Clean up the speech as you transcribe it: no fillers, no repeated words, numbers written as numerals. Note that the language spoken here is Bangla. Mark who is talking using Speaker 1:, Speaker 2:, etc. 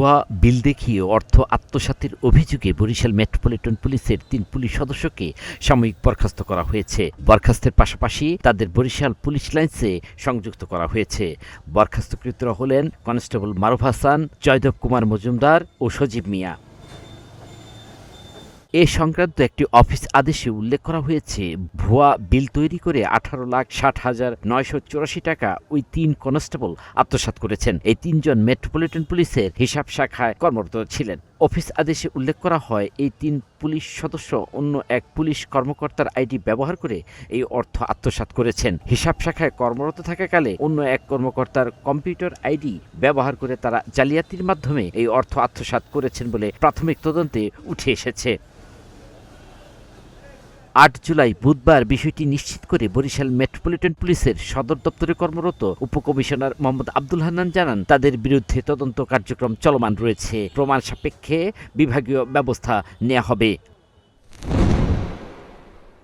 Speaker 1: ভুয়া বিল দেখিয়ে অর্থ আত্মসাতের অভিযোগে বরিশাল মেট্রোপলিটন পুলিশের ৩ পুলিশ সদস্যকে সাময়িক বরখাস্ত করা হয়েছে। বরখাস্তের পাশাপাশি তাদের বরিশাল পুলিশ লাইন্সে সংযুক্ত করা হয়েছে। বরখাস্তকৃতরা হলেন কনস্টেবল মারুফ হাসান, জয়দেব কুমার মজুমদার ও সজীব মিয়া। এ সংক্রান্ত একটি অফিস আদেশে উল্লেখ করা হয়েছে, ভুয়া বিল তৈরি করে 18,60,984 টাকা ওই ৩ কনস্টেবল আত্মসাৎ করেছেন। এই ৩ জন মেট্রোপলিটন পুলিশের হিসাব শাখায় কর্মরত ছিলেন। অফিস আদেশে উল্লেখ করা হয়, এই ৩ পুলিশ সদস্য অন্য এক পুলিশ কর্মকর্তার আইডি ব্যবহার করে এই অর্থ আত্মসাৎ করেছেন। হিসাব শাখায় কর্মরত থাকাকালে অন্য এক কর্মকর্তার কম্পিউটার আইডি ব্যবহার করে তারা জালিয়াতির মাধ্যমে এই অর্থ আত্মসাৎ করেছেন বলে প্রাথমিক তদন্তে উঠে এসেছে। ৮ জুলাই বুধবার বিষয়টি নিশ্চিত করে বরিশাল মেট্রোপলিটন পুলিশের সদর দপ্তরে কর্মরত উপকমিশনার মোহাম্মদ আব্দুল হান্নান জানান, তাদের বিরুদ্ধে তদন্ত কার্যক্রম চলমান রয়েছে। প্রমাণ সাপেক্ষে বিভাগীয় ব্যবস্থা নেওয়া হবে।